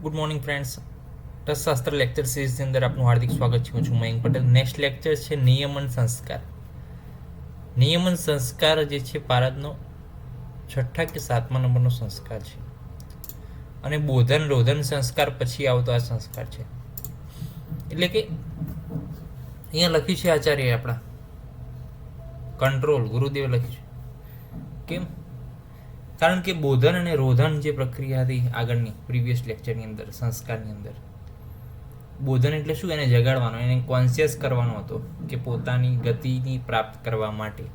Good morning friends, રસશાસ્ત્ર lecture સિરીઝની અંદર આપનું હાર્દિક સ્વાગત છે. હું છું મયંક પટેલ. નેક્સ્ટ લેક્ચર છે નિયમન સંસ્કાર. નિયમન સંસ્કાર જે છે ભારતનો 6ઠ્ઠા કે 7મા નંબરનો સંસ્કાર છે અને બોધન રોધન સંસ્કાર પછી આવતો આ સંસ્કાર છે. એટલે કે અહીંયા લખ્યું છે આચાર્ય આપણા કંટ્રોલ ગુરુદેવે લખ્યું છે. કેમ? કારણ કે બોધન અને રોધન જે પ્રક્રિયા હતી આગળની પ્રીવિયસ લેક્ચરની અંદર સંસ્કારની અંદર, બોધન એટલે શું? એને જગાડવાનો, એને કોન્શિયસ કરવાનો હતો કે પોતાની ગતિની પ્રાપ્ત કરવા માટે.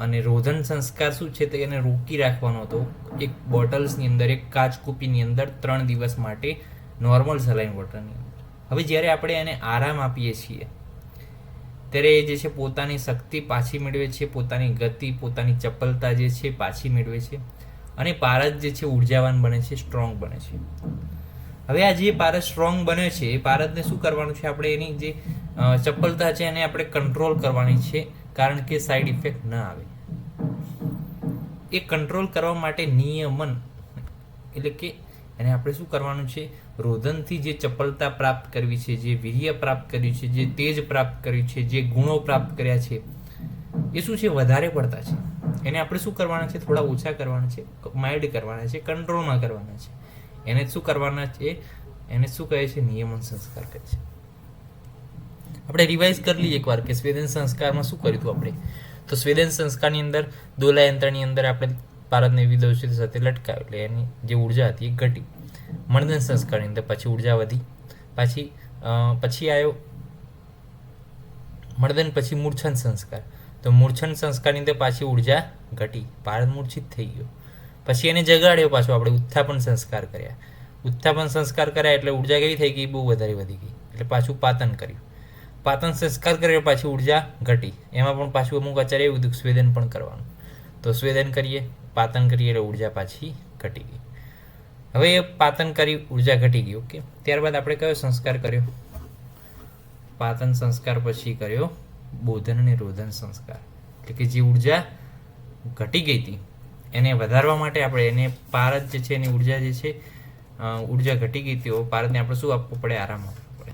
અને રોધન સંસ્કાર શું છે? તો એને રોકી રાખવાનો હતો એક બોટલ્સની અંદર, એક કાચ કૂપીની અંદર 3 દિવસ માટે નોર્મલ સલાઈન વોટરની અંદર. હવે જ્યારે આપણે એને આરામ આપીએ છીએ ત્યારે એ જે છે પોતાની શક્તિ પાછી મેળવે છે, પોતાની ગતિ, પોતાની ચપલતા જે છે પાછી મેળવે છે અને પારદ જે છે ઉર્જાવાન બને છે, સ્ટ્રોંગ બને છે. હવે આ જે પારદ સ્ટ્રોંગ બને છે એ પારદને શું કરવાનું છે? આપણે એની જે ચપલતા છે એને આપણે કંટ્રોલ કરવાની છે, કારણ કે સાઈડ ઇફેક્ટ ન આવે. એ કંટ્રોલ કરવા માટે નિયમન એટલે કે એને આપણે શું કરવાનું છે? રોધનથી જે ચપલતા પ્રાપ્ત કરવી છે, જે વીર્ય પ્રાપ્ત કર્યું છે, જે તેજ પ્રાપ્ત કર્યું છે, જે ગુણો પ્રાપ્ત કર્યા છે, એ શું છે? વધારે પડતા છે. એને આપણે શું કરવાના છે? થોડા ઓછા કરવાના છે, માઇલ્ડ કરવાના છે, કંટ્રોલમાં કરવાના છે. એને શું કરવાના છે? એને શું કહે છે? નિયમન સંસ્કાર કહે છે. આપણે રિવાઇઝ કરી લઈએ એકવાર કે સ્વેદન સંસ્કારમાં શું કર્યું હતું આપણે. તો સ્વેદન સંસ્કારની અંદર દોલા યંત્રની અંદર આપણે ભારતને વિવિધ ઔષધિ સાથે લટકાવ્યો, એટલે એની જે ઉર્જા હતી એ ઘટી. મણદન સંસ્કારની અંદર પછી ઉર્જા વધી, પછી આવ્યો મણદન પછી મૂર્છન સંસ્કાર. તો મૂર્છન સંસ્કારની અંદર પાછી ઉર્જા ઘટી, ભારત મૂર્છિત થઈ ગયો. પછી એને જગાડ્યો પાછો, આપણે ઉત્થાપન સંસ્કાર કર્યા. ઉત્થાપન સંસ્કાર કર્યા એટલે ઉર્જા કેવી થઈ ગઈ? બહુ વધારે વધી ગઈ, એટલે પાછું પાતન કર્યું. પાતન સંસ્કાર કર્યો પાછી ઉર્જા ઘટી. એમાં પણ પાછું અમુક આચાર્ય એવું બધું સ્વેદન પણ કરવાનું. તો સ્વેદન કરીએ, પાતન કરીએ એટલે ઉર્જા પાછી ઘટી ગઈ. હવે એ પાતન કરી, ઉર્જા ઘટી ગઈ. ઓકે, ત્યારબાદ આપણે કયો સંસ્કાર કર્યો? પાતન સંસ્કાર પછી કર્યો બોધન અને રોધન સંસ્કાર. એટલે કે જે ઉર્જા ઘટી ગઈ હતી એને વધારવા માટે આપણે એને પારદ જે છે એની ઉર્જા જે છે ઉર્જા ઘટી ગઈ હતી, પારદને આપણે શું આપવું પડે? આરામ આપવો પડે.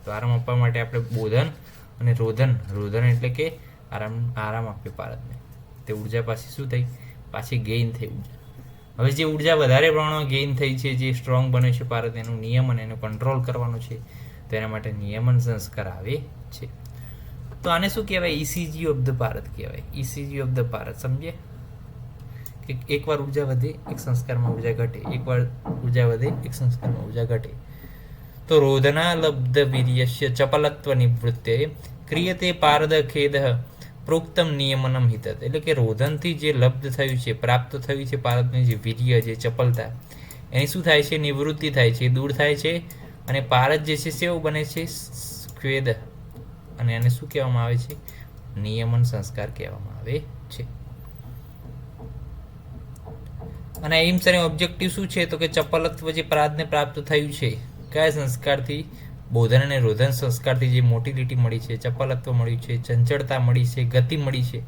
તો આરામ આપવા માટે આપણે બોધન અને રોધન, રોધન એટલે કે આરામ આપ્યો પારદને. તે ઉર્જા પાછી શું થઈ? પાછી ગેઇન થઈ ઉર્જા. હવે જે ઉર્જા વધારે પ્રમાણમાં ગેઇન થઈ છે, જે સ્ટ્રોંગ બને છે પારદ, એનું નિયમન, એનું કંટ્રોલ કરવાનું છે. તો એના માટે નિયમન સંસ્કાર આવે છે. તો આને શું કહેવાય? ઇસીજી ઓફ ધ પારદ કહેવાય. ઇસીજી ઓફ ધ પારદ સમજે કે એકવાર ઉર્જા વધે, એક સંસ્કારમાં ઉર્જા ઘટે, એકવાર ઉર્જા વધે, એક સંસ્કારમાં ઉર્જા ઘટે. તો રોધના લબ્ધ વીર્યસ્ય ચપલત્વ નિવૃત્તે ક્રિયતે પારદ ખેદ પ્રોક્તમ નિયમનમ હિતત. એટલે કે રોધનથી જે લબ્ધ થયું છે, પ્રાપ્ત થયું છે પારદની જે વીર્ય, જે ચપલતા, એની શું થાય છે? નિવૃત્તિ થાય છે, દૂર થાય છે. અને પારદ જે છે સેવું બને છે? સ્વેદ. અને એને શું કહેવામાં આવે છે? નિયમન સંસ્કાર કહેવામાં આવે છે. અને એમ્સ અને ઓબ્જેક્ટિવ શું છે? તો કે ચપલત્વ જે પારદને પ્રાપ્ત થયું છે કયા સંસ્કારથી? બોધન અને રોધન સંસ્કારથી જે મોટિલિટી મળી છે, ચપલત્વ મળ્યું છે, ચંચળતા મળી છે, ગતિ મળી છે,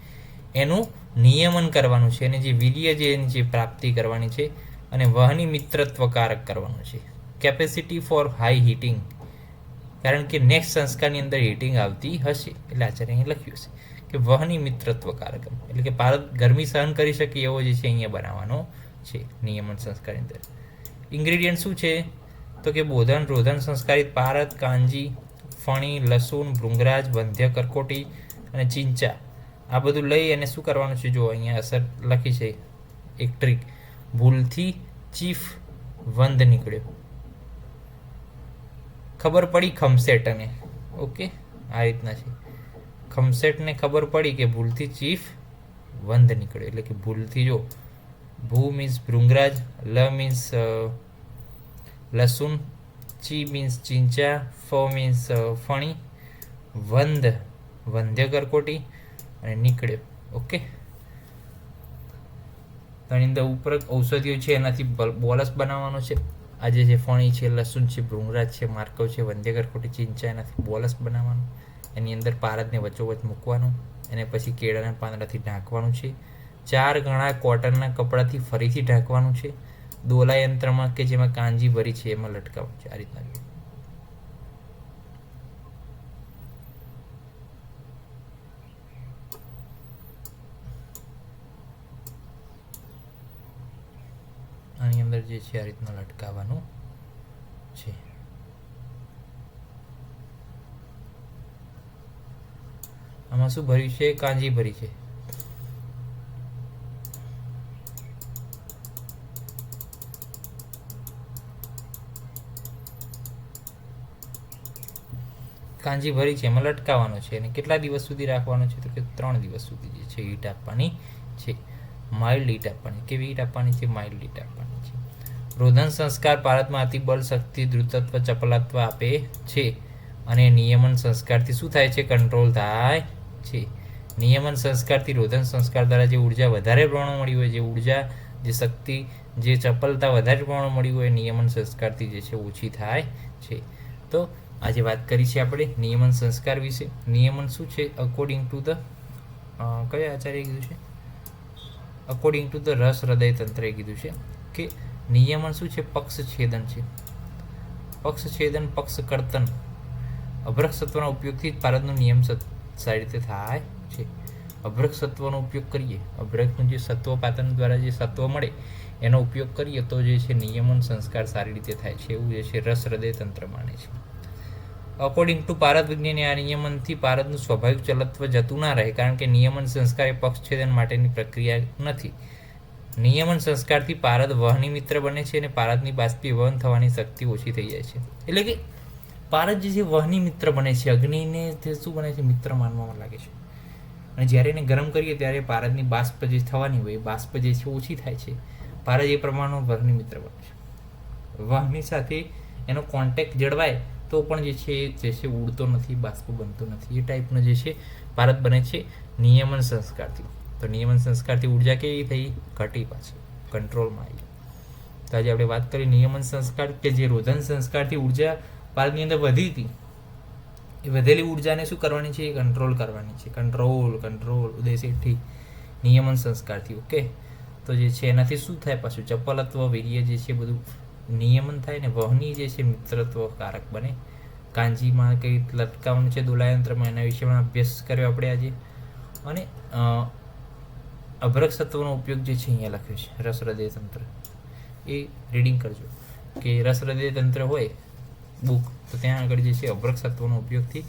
એનું નિયમન કરવાનું છે. અને જે વીર્ય છે એની જે પ્રાપ્તિ કરવાની છે. અને વહની મિત્રત્વકારક કરવાનું છે. કેપેસિટી ફોર હાઈ હીટિંગ, કારણ કે નેક્સ્ટ સંસ્કારની અંદર હીટિંગ આવતી હશે, એટલે આચાર્ય અહીં લખ્યું છે કે વહની મિત્રત્વકારક, એટલે કે પારદ ગરમી સહન કરી શકે એવો જે છે અહીંયા બનાવવાનો છે નિયમન સંસ્કારની અંદર. ઇન્ગ્રેડિયન્ટ શું છે? તો કે બોધન રોધન સંસ્કારિત પારદ, કાંજી, ફણી, લસુણ, ભૃંગરાજ, વંધ્ય કરકોટી અને ચિંચા, આ બધું લઈ અને શું કરવાનું છે? જો અહીંયા અસર લખી છે, એક ટ્રીક. ભૂલથી ચીફ વંધ નીકળ્યો, ખબર પડી ખમસેટ અને ઓકે આ રીતના છે. ખમસેટને ખબર પડી કે ભૂલથી ચીફ વંધ નીકળ્યો, એટલે કે ભૂલથી, જો ભૂ મીન્સ ભૃંગરાજ, લ મીન્સ લસુણ, ચી મીન્સ ચિંચા, ફ મીન્સ ફણી, વંધ વંધ્ય કરકોટી અને નીકળ્યો. ઓકે, તેની અંદર ઉપર ઔષધિઓ છે એનાથી બોલસ બનાવવાનો છે. આજે જે ફણી છે, લસુણ છે, ભૃંગરાજ છે, માર્કવ છે, વંધ્ય કરકોટી, ચિંચા, એનાથી બોલસ બનાવવાનું. એની અંદર પારદને વચ્ચોવચ્ચ મૂકવાનું, એને પછી કેળાના પાંદડાથી ઢાંકવાનું છે. 4 ગણા કોટનના કપડાથી ફરીથી ઢાંકવાનું છે. દોલા યંત્રમાં કે જેમાં કાંજી ભરી છે એમાં લટકાવવાનું છે. આ રીતના આની અંદર જે છે આ રીતના લટકાવવાનું છે. આમાં શું ભર્યું છે? કાંજી ભરી છે. કાંજી ભરી છે એમાં લટકાવવાનો છે. અને કેટલા દિવસ સુધી રાખવાનો છે? તો કે 3 દિવસ સુધી જે છે હીટ આપવાની છે. માઇલ્ડ હીટ આપવાની. કેવી હીટ આપવાની છે? માઇલ્ડ હીટ આપવાની છે. રોધન સંસ્કાર ભારતમાં અતિ બળ, શક્તિ, દ્રુતત્વ, ચપલત્વ આપે છે. અને નિયમન સંસ્કારથી શું થાય છે? કંટ્રોલ થાય છે. નિયમન સંસ્કારથી રોધન સંસ્કાર દ્વારા જે ઉર્જા વધારે પ્રમાણમાં મળી હોય, જે ઉર્જા, જે શક્તિ, જે ચપલતા વધારે પ્રમાણમાં મળી હોય, નિયમન સંસ્કારથી જે છે ઓછી થાય છે. તો આજે વાત કરી છે આપણે નિયમન સંસ્કાર વિશે. નિયમન શું છે? અકોર્ડિંગ ટુ ધ કયા આચાર્ય કીધું છે? અકોર્ડિંગ ટુ ધ રસ હૃદય તંત્રએ કીધું છે કે નિયમન શું છે? પક્ષ છેદન છે. પક્ષ છેદન, પક્ષ કર્તન, અભ્રક સત્વના ઉપયોગથી જ ભારતનો નિયમ સારી રીતે થાય છે. અભ્રક સત્વનો ઉપયોગ કરીએ, અભ્રકનું જે સત્વપાતન દ્વારા જે સત્વ મળે એનો ઉપયોગ કરીએ તો જે છે નિયમન સંસ્કાર સારી રીતે થાય છે, એવું જે છે રસ હૃદય તંત્ર માને છે. અકોર્ડિંગ ટુ ભારત વિજ્ઞાની આ નિયમનથી ભારતનું સ્વાભાવિક ચલત્વ જતું ના રહે, કારણ કે નિયમન સંસ્કાર એ પક્ષછેદન માટેની પ્રક્રિયા નથી. નિયમન સંસ્કારથી ભારત વહની મિત્ર બને છે અને ભારતની બાષ્પીભવન થવાની શક્તિ ઓછી થઈ જાય છે. એટલે કે ભારત જે છે વહની મિત્ર બને છે, અગ્નિને તે શું બને છે? મિત્ર માનવામાં લાગે છે. અને જ્યારે એને ગરમ કરીએ ત્યારે ભારતની બાષ્પ જે થવાની હોય એ બાષ્પ જે છે ઓછી થાય છે. ભારત એ પ્રમાણમાં વહની મિત્ર બને છે. વહની સાથે એનો કોન્ટેક્ટ જળવાય તો પણ જે છે ઉડતો નથી, બાષ્પ બનતો નથી. એ ટાઈપનો જે છે ભારત બને છે નિયમન સંસ્કારથી. તો નિયમન સંસ્કારથી ઉર્જા કેવી થઈ? ઘટી, પાછી કંટ્રોલમાં આવી. તો આજે આપણે વાત કરી નિયમન સંસ્કાર, કે જે રોધન સંસ્કારથી ઉર્જા ભારતની અંદર વધી હતી, એ વધેલી ઉર્જાને શું કરવાની છે? કંટ્રોલ કરવાની છે. કંટ્રોલ ઉદયશેઠથી નિયમન સંસ્કારથી. ઓકે, તો જે છે એનાથી શું થાય? પાછું ચપલત્વ, વીર્ય જે છે બધું નિયમન થાય ને વહની જે છે મિત્રત્વ કારક બને. કાંજીમાં કઈ લટકાવવાનું છે દોલાયંત્રમાં, એના વિશેમાં અભ્યાસ કર્યો આપણે આજે. અને અભ્રક સત્વનો ઉપયોગ જે છે અહીંયા લખ્યો છે રસ હૃદય તંત્ર, એ રીડિંગ કરજો. કે રસ હૃદય તંત્ર હોય બુક, તો ત્યાં આગળ જે છે અભ્રક સત્વનો ઉપયોગથી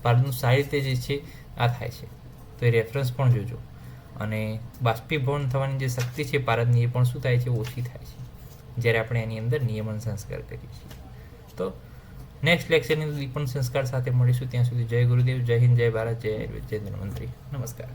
ભારતનું સારી રીતે જે છે આ થાય છે. તો એ રેફરન્સ પણ જોજો. અને બાષ્પીભવન થવાની જે શક્તિ છે ભારતની, એ પણ શું થાય છે? ઓછી થાય છે, જ્યારે આપણે એની અંદર નિયમન સંસ્કાર કરીએ છીએ. તો નેક્સ્ટ લેક્ચરની અંદર દીપન સંસ્કાર સાથે મળીશું. ત્યાં સુધી જય ગુરુદેવ, જય હિન્દ, જય ભારત, જય આયુર્વેદ, જય ધન્વંતરી. નમસ્કાર.